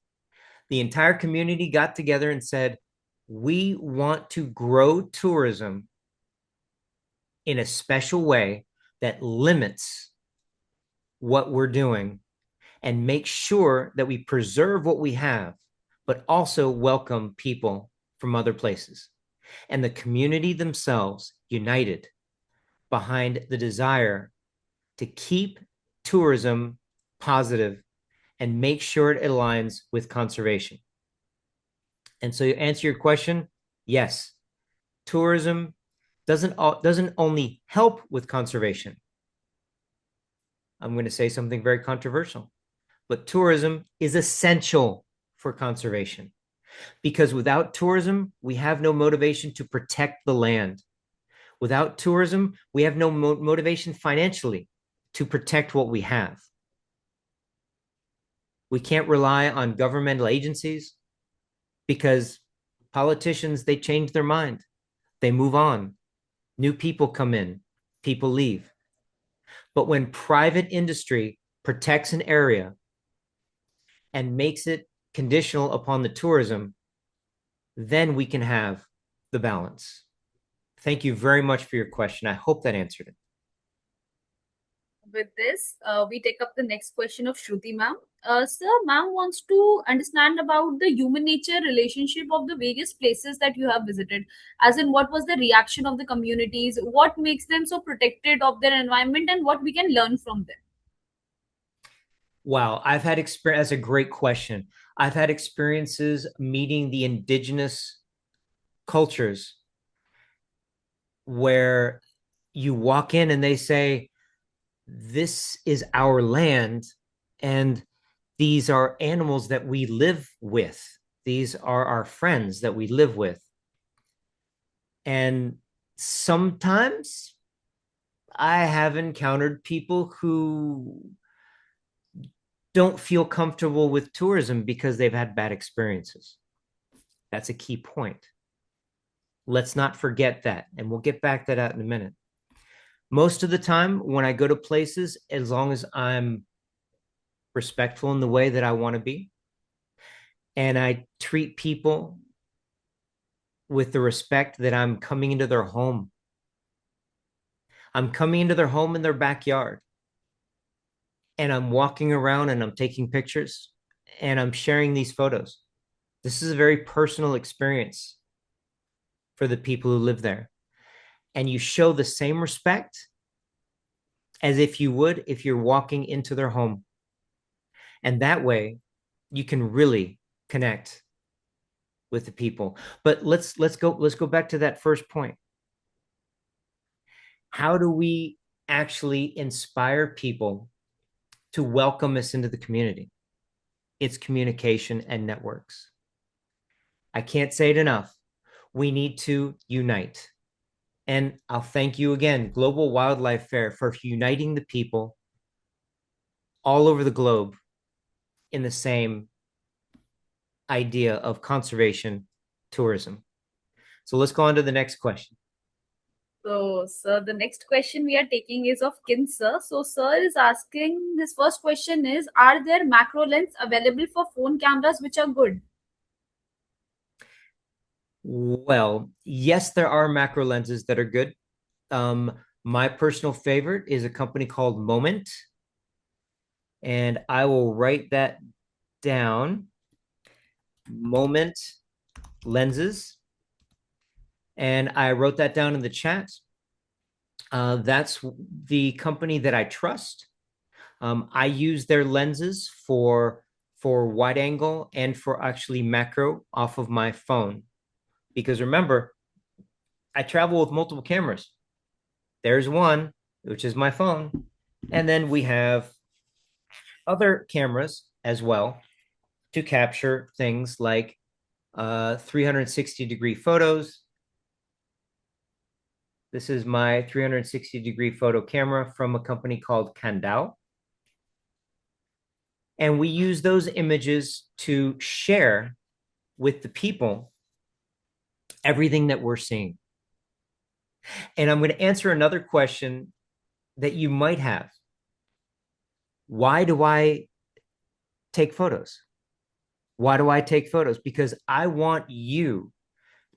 the entire community got together and said, we want to grow tourism in a special way that limits what we're doing and make sure that we preserve what we have, but also welcome people from other places. And the community themselves united behind the desire to keep tourism positive and make sure it aligns with conservation. And so to answer your question, yes, tourism doesn't only help with conservation. I'm going to say something very controversial, but tourism is essential for conservation because without tourism, we have no motivation to protect the land. Without tourism, we have no motivation financially to protect what we have. We can't rely on governmental agencies because politicians, they change their mind. They move on. New people come in, people leave. But when private industry protects an area and makes it conditional upon the tourism, then we can have the balance. Thank you very much for your question. I hope that answered it. With this, we take up the next question of Shruti ma'am. Sir, ma'am wants to understand about the human nature relationship of the various places that you have visited. As in, what was the reaction of the communities? What makes them so protected of their environment, and what we can learn from them? Wow, I've had experience. That's a great question. I've had experiences meeting the indigenous cultures where you walk in and they say, this is our land, and these are animals that we live with. These are our friends that we live with. And sometimes I have encountered people who don't feel comfortable with tourism because they've had bad experiences. That's a key point. Let's not forget that. And we'll get back to that in a minute. Most of the time when I go to places, as long as I'm respectful in the way that I want to be, and I treat people with the respect that I'm coming into their home. I'm coming into their home in their backyard. And I'm walking around and I'm taking pictures and I'm sharing these photos. This is a very personal experience for the people who live there. And you show the same respect as if you would if you're walking into their home. And that way you can really connect with the people. But let's go back to that first point. How do we actually inspire people to welcome us into the community? It's communication and networks. I can't say it enough. We need to unite. And I'll thank you again, Global Wildlife Fair, for uniting the people all over the globe in the same idea of conservation tourism. So let's go on to the next question. So, sir, the next question we are taking is of Kin sir. So, sir is asking, his first question is, are there macro lens available for phone cameras which are good? Well, yes, there are macro lenses that are good. My personal favorite is a company called Moment, and I will write that down. Moment lenses, and I wrote that down in the chat. That's the company that I trust. I use their lenses for wide angle and for actually macro off of my phone. Because remember, I travel with multiple cameras. There's one, which is my phone. And then we have other cameras as well to capture things like 360-degree photos. This is my 360-degree photo camera from a company called Candao. And we use those images to share with the people everything that we're seeing. And I'm going to answer another question that you might have. Why do I take photos? Why do I take photos? Because I want you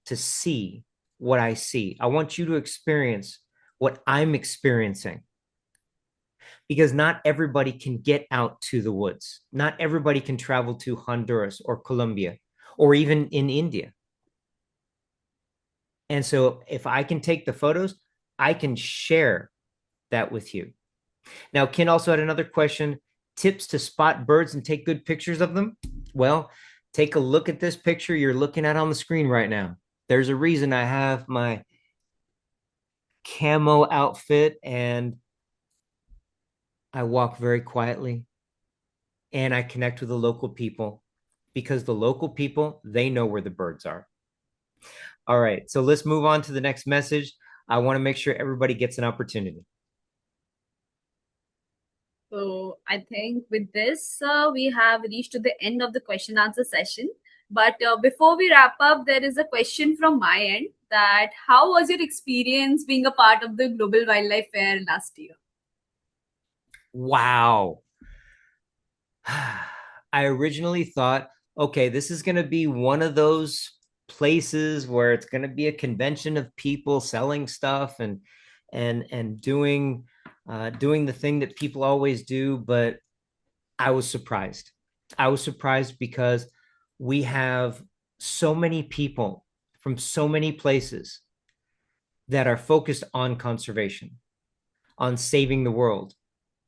to see what I see. I want you to experience what I'm experiencing. Because not everybody can get out to the woods. Not everybody can travel to Honduras or Colombia or even in India. And so if I can take the photos, I can share that with you. Now, Ken also had another question, tips to spot birds and take good pictures of them. Well, take a look at this picture you're looking at on the screen right now. There's a reason I have my camo outfit and I walk very quietly and I connect with the local people because the local people, they know where the birds are. All right, so let's move on to the next message. I want to make sure everybody gets an opportunity. So I think with this, we have reached to the end of the question answer session. But before we wrap up, there is a question from my end that how was your experience being a part of the Global Wildlife Fair last year? Wow. I originally thought, okay, this is going to be one of those places where it's going to be a convention of people selling stuff and doing the thing that people always do, but I was surprised. I was surprised because we have so many people from so many places that are focused on conservation, on saving the world,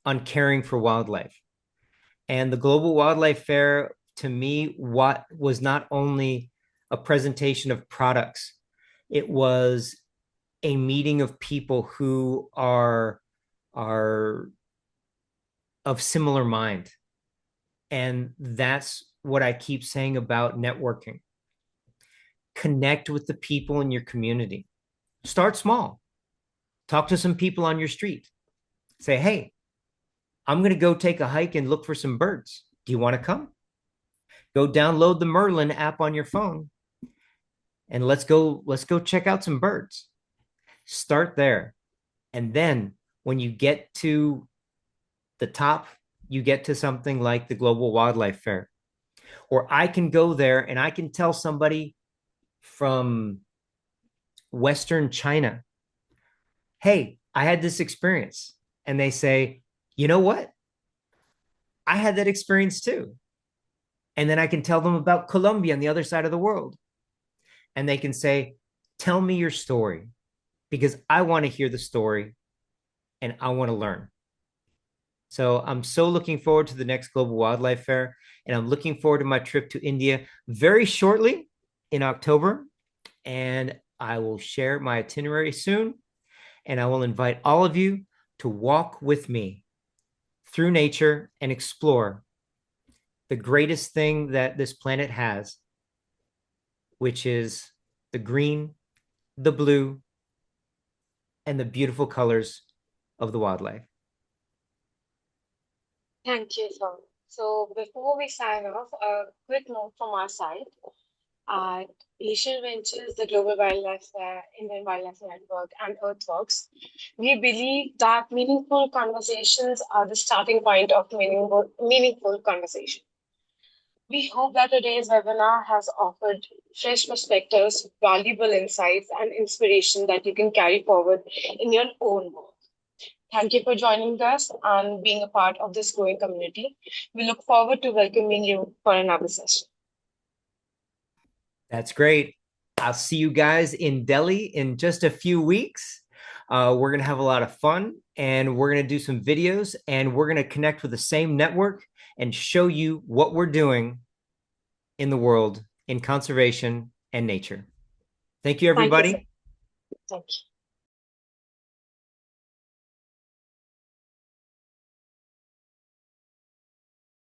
on caring for wildlife. And the Global Wildlife Fair, to me, what was not only a presentation of products, it was a meeting of people who are of similar mind. And that's what I keep saying about networking. Connect with the people in your community. Start small. Talk to some people on your street. Say, hey, I'm going to go take a hike and look for some birds. Do you want to come? Go download the Merlin app on your phone and let's go check out some birds. Start there. And then when you get to the top, you get to something like the Global Wildlife Fair. Or I can go there and I can tell somebody from Western China, hey, I had this experience. And they say, you know what? I had that experience too. And then I can tell them about Colombia on the other side of the world. And they can say, tell me your story because I want to hear the story and I want to learn. So I'm so looking forward to the next Global Wildlife Fair. And I'm looking forward to my trip to India very shortly in October. And I will share my itinerary soon. And I will invite all of you to walk with me through nature and explore the greatest thing that this planet has, which is the green, the blue, and the beautiful colors of the wildlife. Thank you, sir. So before we sign off, a quick note from our side. At Asian Ventures, the Global Wildlife Fair, Indian Wildlife Network, and Earthworks, we believe that meaningful conversations are the starting point of meaningful conversation. We hope that today's webinar has offered fresh perspectives, valuable insights, and inspiration that you can carry forward in your own work. Thank you for joining us and being a part of this growing community. We look forward to welcoming you for another session. That's great. I'll see you guys in Delhi in just a few weeks. We're going to have a lot of fun, and we're going to do some videos, and we're going to connect with the same network and show you what we're doing in the world in conservation and nature. Thank you, everybody. Thank you.